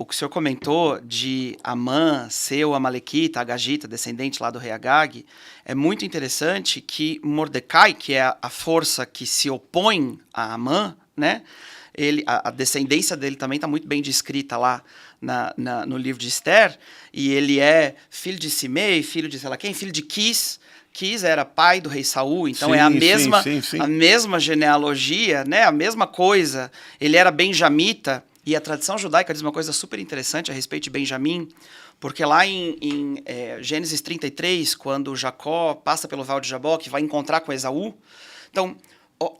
o que o senhor comentou de Amã ser o Amalequita, Agagita, descendente lá do rei Agag, é muito interessante que Mordecai, que é a força que se opõe a Amã, né? A descendência dele também está muito bem descrita lá no livro de Esther, e ele é filho de Simei, filho de sei lá quem, filho de Quis. Quis era pai do rei Saul, então Sim, é a mesma, sim. a mesma genealogia, né? A mesma coisa. Ele era benjamita, e a tradição judaica diz uma coisa super interessante a respeito de Benjamim, porque lá em Gênesis 33, quando Jacó passa pelo Vale de Jaboque, vai encontrar com Esaú. Então,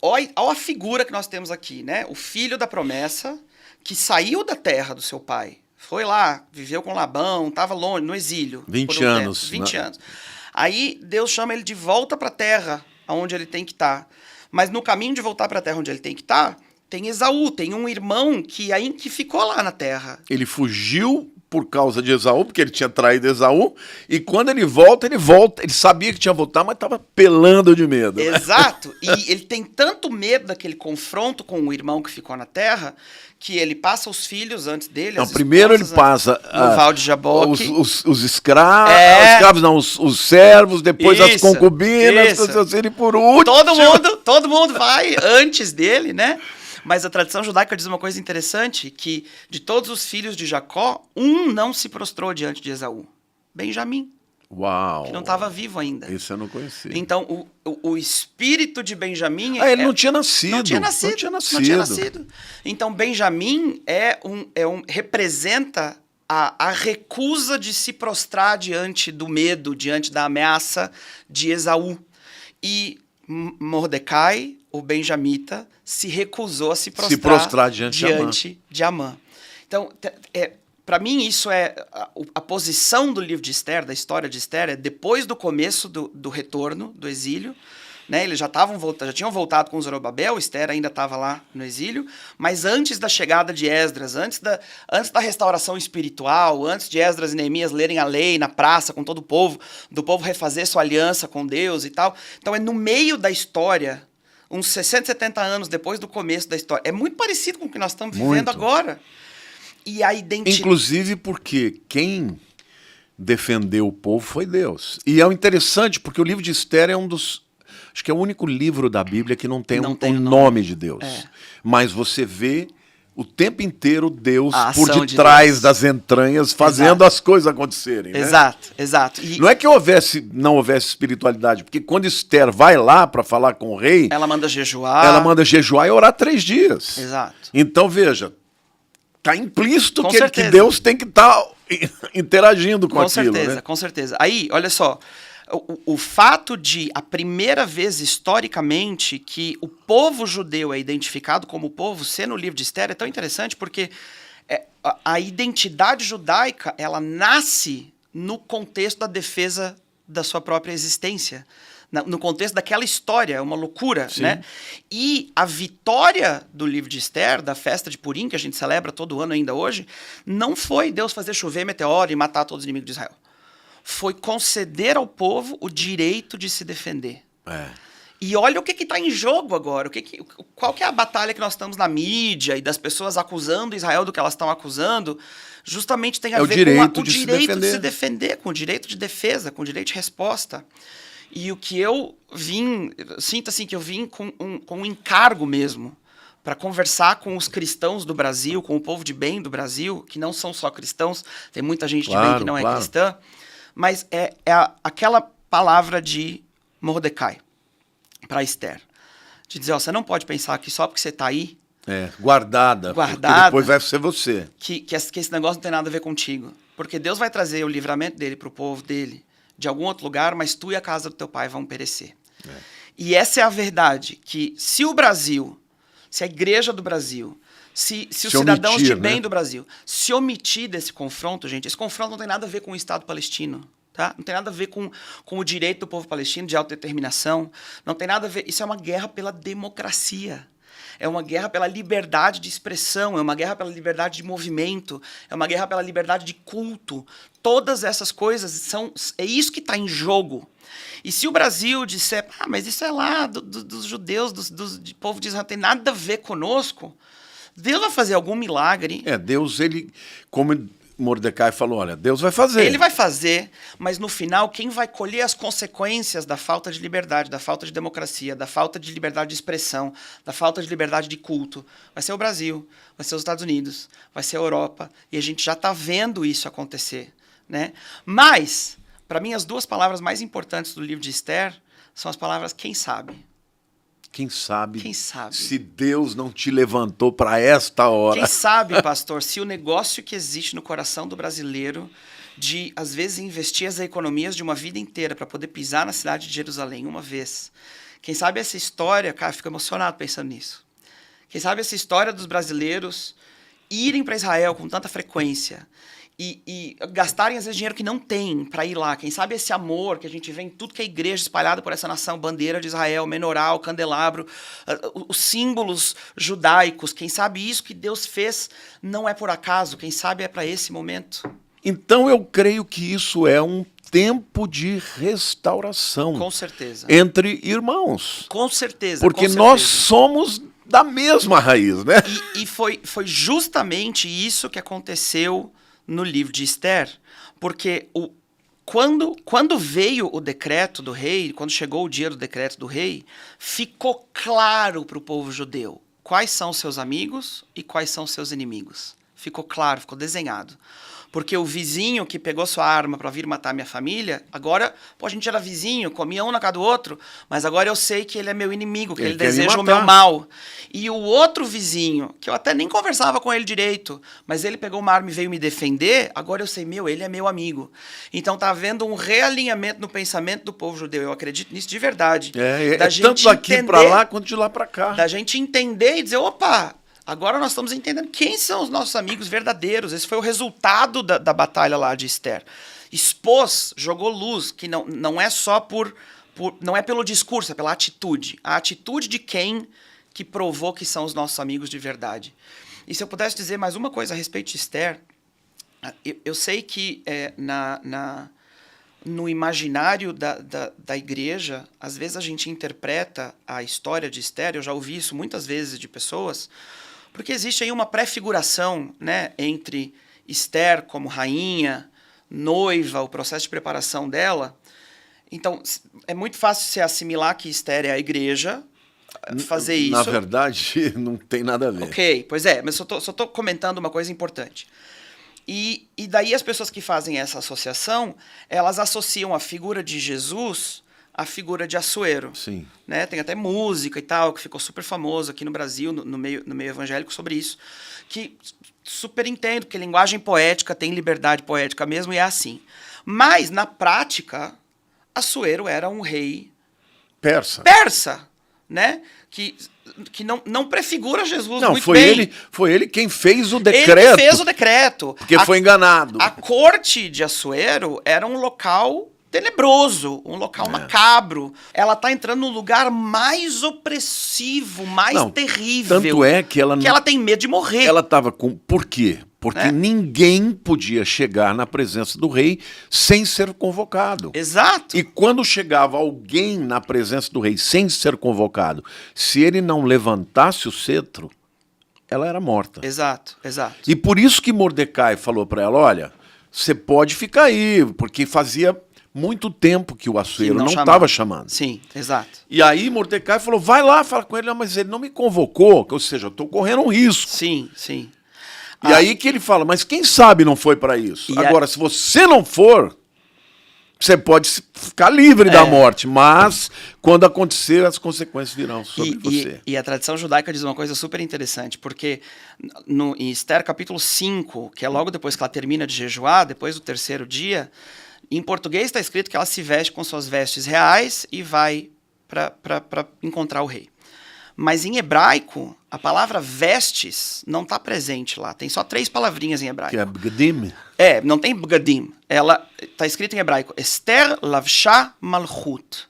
olha a figura que nós temos aqui, né? O filho da promessa, que saiu da terra do seu pai, foi lá, viveu com Labão, estava longe, no exílio. 20 anos. 20 anos. Aí Deus chama ele de volta para a terra, onde ele tem que estar. Mas no caminho de voltar para a terra onde ele tem que estar, tem Esaú, tem um irmão que ficou lá na terra. Ele fugiu por causa de Esaú, porque ele tinha traído Esaú, e quando ele volta, ele sabia que tinha voltado, mas estava pelando de medo. Exato, e ele tem tanto medo daquele confronto com o irmão que ficou na terra, que ele passa os filhos antes dele. Não, primeiro ele passa no Vale de Jaboque. Os escravos, os escravos não, os servos, depois as concubinas, e por último... Todo mundo vai antes dele, né? Mas a tradição judaica diz uma coisa interessante, que de todos os filhos de Jacó, um não se prostrou diante de Esaú. Benjamim. Uau! Que não estava vivo ainda. Isso eu não conhecia. Então, o espírito de Benjamim... ele não tinha nascido. Não tinha nascido. Então, Benjamim representa a recusa de se prostrar diante do medo, diante da ameaça de Esaú. E Mordecai, o benjamita, se recusou a se prostrar diante de Amã. Então, para mim, isso é a posição do livro de Esther, da história de Esther, é depois do começo do retorno, do exílio. Né? Eles já tinham voltado com Zorobabel, Esther ainda estava lá no exílio, mas antes da chegada de Esdras, antes da restauração espiritual, antes de Esdras e Neemias lerem a lei na praça com todo o povo, do povo refazer sua aliança com Deus e tal. Então é no meio da história, uns 60, 70 anos depois do começo da história. É muito parecido com o que nós estamos vivendo agora. E a identidade... Inclusive porque quem defendeu o povo foi Deus. E é interessante porque o livro de Esther é um dos... Acho que é o único livro da Bíblia que não tem um nome de Deus. Mas você vê o tempo inteiro Deus por detrás das entranhas fazendo as coisas acontecerem. Né? Exato. Não é que não houvesse espiritualidade, porque quando Esther vai lá para falar com o rei... Ela manda jejuar e orar 3 dias. Exato. Então, veja, está implícito que Deus tem que estar interagindo com aquilo. Com certeza. Aí, olha só... O fato de, a primeira vez historicamente, que o povo judeu é identificado como povo, ser no livro de Esther, é tão interessante porque a identidade judaica, ela nasce no contexto da defesa da sua própria existência, no contexto daquela história, é uma loucura, né? E a vitória do livro de Esther, da festa de Purim, que a gente celebra todo ano ainda hoje, não foi Deus fazer chover meteoro e matar todos os inimigos de Israel. Foi conceder ao povo o direito de se defender. E olha o que está em jogo agora. Qual que é a batalha que nós estamos na mídia e das pessoas acusando Israel do que elas estão acusando? Justamente tem a ver com o direito de se defender, com o direito de defesa, com o direito de resposta. E o que eu sinto assim que eu vim com um encargo mesmo, para conversar com os cristãos do Brasil, com o povo de bem do Brasil, que não são só cristãos, tem muita gente de bem que não é cristã, mas é aquela palavra de Mordecai para Esther, de dizer, você não pode pensar que só porque você está aí, guardada, porque depois vai ser você. Que esse negócio não tem nada a ver contigo, porque Deus vai trazer o livramento dele para o povo dele, de algum outro lugar, mas tu e a casa do teu pai vão perecer. E essa é a verdade, que se o Brasil, se a igreja do Brasil, se os cidadãos de bem do Brasil se omitir desse confronto, gente, esse confronto não tem nada a ver com o Estado palestino, tá? Não tem nada a ver com o direito do povo palestino de autodeterminação, não tem nada a ver, isso é uma guerra pela democracia, é uma guerra pela liberdade de expressão, é uma guerra pela liberdade de movimento, é uma guerra pela liberdade de culto. Todas essas coisas é isso que está em jogo. E se o Brasil disser, mas isso é lá dos judeus, do povo de Israel, não tem nada a ver conosco, Deus vai fazer algum milagre. Deus, ele, como Mordecai falou, olha, Deus vai fazer. Ele vai fazer, mas no final, quem vai colher as consequências da falta de liberdade, da falta de democracia, da falta de liberdade de expressão, da falta de liberdade de culto, vai ser o Brasil, vai ser os Estados Unidos, vai ser a Europa, e a gente já está vendo isso acontecer, né? Mas, para mim, as duas palavras mais importantes do livro de Esther são as palavras quem sabe. Quem sabe, Quem sabe se Deus não te levantou para esta hora. Quem sabe, pastor, se o negócio que existe no coração do brasileiro de, às vezes, investir as economias de uma vida inteira para poder pisar na cidade de Jerusalém uma vez. Quem sabe essa história, cara, fico emocionado pensando nisso. Quem sabe essa história dos brasileiros irem para Israel com tanta frequência e gastarem, às vezes, dinheiro que não tem para ir lá. Quem sabe esse amor que a gente vê em tudo que é igreja espalhada por essa nação, bandeira de Israel, menorá, candelabro, os símbolos judaicos. Quem sabe isso que Deus fez não é por acaso. Quem sabe é para esse momento. Então eu creio que isso é um tempo de restauração. Com certeza. Entre irmãos. Com certeza. Porque com certeza. nós somos da mesma raiz, né? E foi justamente isso que aconteceu no livro de Esther, porque quando veio o decreto do rei, quando chegou o dia do decreto do rei, ficou claro para o povo judeu quais são seus amigos e quais são seus inimigos. Ficou claro, ficou desenhado. Porque o vizinho que pegou sua arma para vir matar minha família, agora, a gente era vizinho, comia um na casa do outro, mas agora eu sei que ele é meu inimigo, que ele deseja o meu mal. E o outro vizinho, que eu até nem conversava com ele direito, mas ele pegou uma arma e veio me defender, agora eu sei, ele é meu amigo. Então tá havendo um realinhamento no pensamento do povo judeu, eu acredito nisso de verdade. Tanto daqui para lá quanto de lá para cá. Da gente entender e dizer, opa, agora nós estamos entendendo quem são os nossos amigos verdadeiros. Esse foi o resultado da batalha lá de Esther. Expôs, jogou luz, que não é só não é pelo discurso, é pela atitude. A atitude de quem que provou que são os nossos amigos de verdade. E se eu pudesse dizer mais uma coisa a respeito de Esther, eu sei que no imaginário da igreja, às vezes a gente interpreta a história de Esther, eu já ouvi isso muitas vezes de pessoas, porque existe aí uma pré-figuração, né, entre Esther como rainha, noiva, o processo de preparação dela. Então, é muito fácil se assimilar que Esther é a igreja, fazer isso. Na verdade, não tem nada a ver. Ok, pois é, mas só tô comentando uma coisa importante. E daí as pessoas que fazem essa associação, elas associam a figura de Jesus à figura de Assuero. Sim. Né? Tem até música e tal, que ficou super famoso aqui no Brasil, no meio evangélico, sobre isso, que super entendo, porque linguagem poética tem liberdade poética mesmo, e é assim. Mas, na prática, Assuero era um rei persa, né? Que não prefigura Jesus muito bem. Foi ele quem fez o decreto. Ele fez o decreto. Porque foi enganado. A corte de Assuero era um local tenebroso, um local macabro. Ela tá entrando no lugar mais opressivo, mais terrível. Tanto é que ela tem medo de morrer. Ela estava com... Por quê? Porque ninguém podia chegar na presença do rei sem ser convocado. Exato. E quando chegava alguém na presença do rei sem ser convocado, se ele não levantasse o cetro, ela era morta. Exato. E por isso que Mordecai falou para ela, olha, você pode ficar aí, porque fazia muito tempo que o Assuero não estava chamando. Sim, exato. E aí Mordecai falou, vai lá, fala com ele, não, mas ele não me convocou, ou seja, eu estou correndo um risco. Sim. E aí que ele fala, mas quem sabe não foi para isso? Agora, se você não for, você pode ficar livre da morte, mas quando acontecer, as consequências virão sobre você. E a tradição judaica diz uma coisa super interessante, porque em Esther capítulo 5, que é logo depois que ela termina de jejuar, depois do terceiro dia, em português está escrito que ela se veste com suas vestes reais e vai para encontrar o rei. Mas em hebraico, a palavra vestes não está presente lá. Tem só 3 palavrinhas em hebraico. Que é bgadim? Não tem bgadim. Ela está escrito em hebraico. Esther lavsha malchut.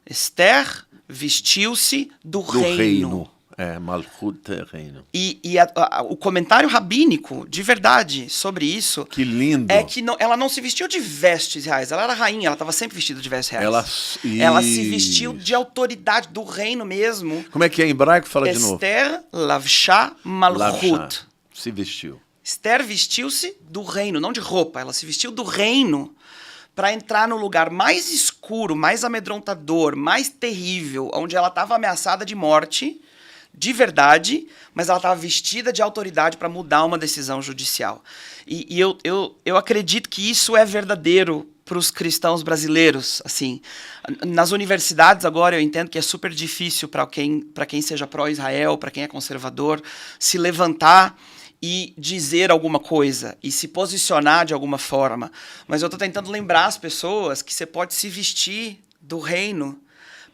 Esther vestiu-se do reino. Malchut reino. E o comentário rabínico, de verdade, sobre isso... Que lindo! É que ela não se vestiu de vestes reais. Ela era rainha, ela estava sempre vestida de vestes reais. Ela se vestiu de autoridade, do reino mesmo. Como é que é em hebraico? Fala de novo. Esther lavshah malchut. Se vestiu. Esther vestiu-se do reino, não de roupa. Ela se vestiu do reino para entrar no lugar mais escuro, mais amedrontador, mais terrível, onde ela estava ameaçada de morte... de verdade, mas ela estava vestida de autoridade para mudar uma decisão judicial. E eu acredito que isso é verdadeiro para os cristãos brasileiros. Assim, nas universidades agora eu entendo que é super difícil para quem seja pró-Israel, para quem é conservador, se levantar e dizer alguma coisa e se posicionar de alguma forma. Mas eu estou tentando lembrar as pessoas que você pode se vestir do reino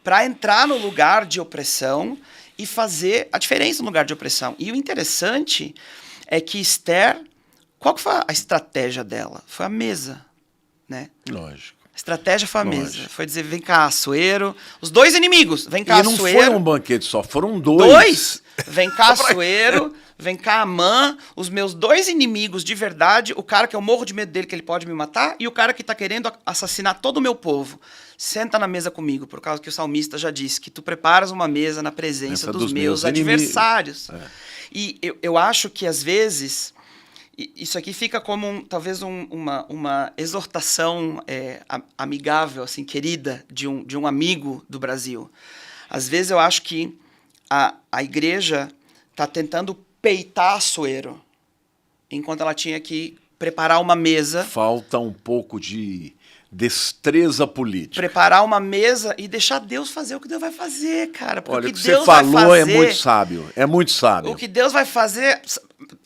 para entrar no lugar de opressão e fazer a diferença no lugar de opressão. E o interessante é que Esther, qual que foi a estratégia dela? Foi a mesa, né? Lógico. A estratégia foi a mesa. Foi dizer, vem cá, Assuero. Os dois inimigos, vem cá, Assuero. E não foi um banquete só, foram dois. Dois? Vem cá, Assuero. Vem cá, Amã. Os meus dois inimigos de verdade. O cara que eu morro de medo dele, que ele pode me matar. E o cara que está querendo assassinar todo o meu povo. Senta na mesa comigo, por causa que o salmista já disse que tu preparas uma mesa na presença dos meus adversários. E eu acho que, às vezes, isso aqui fica como talvez uma exortação amigável, assim, querida, de um amigo do Brasil. Às vezes eu acho que a igreja está tentando peitar Assuero, enquanto ela tinha que preparar uma mesa. Falta um pouco de destreza política. Preparar uma mesa e deixar Deus fazer o que Deus vai fazer, cara. Porque olha, o que você falou é muito sábio. É muito sábio. O que Deus vai fazer...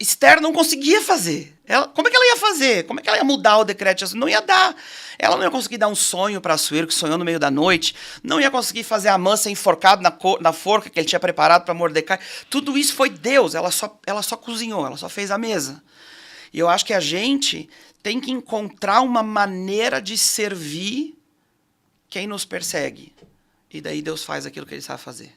Esther não conseguia fazer. Como é que ela ia fazer? Como é que ela ia mudar o decreto? Não ia dar. Ela não ia conseguir dar um sonho para Assuero, que sonhou no meio da noite. Não ia conseguir fazer Amã ser enforcado na forca que ele tinha preparado para Mordecai. Tudo isso foi Deus. Ela só cozinhou, ela só fez a mesa. E eu acho que a gente tem que encontrar uma maneira de servir quem nos persegue. E daí Deus faz aquilo que ele sabe fazer.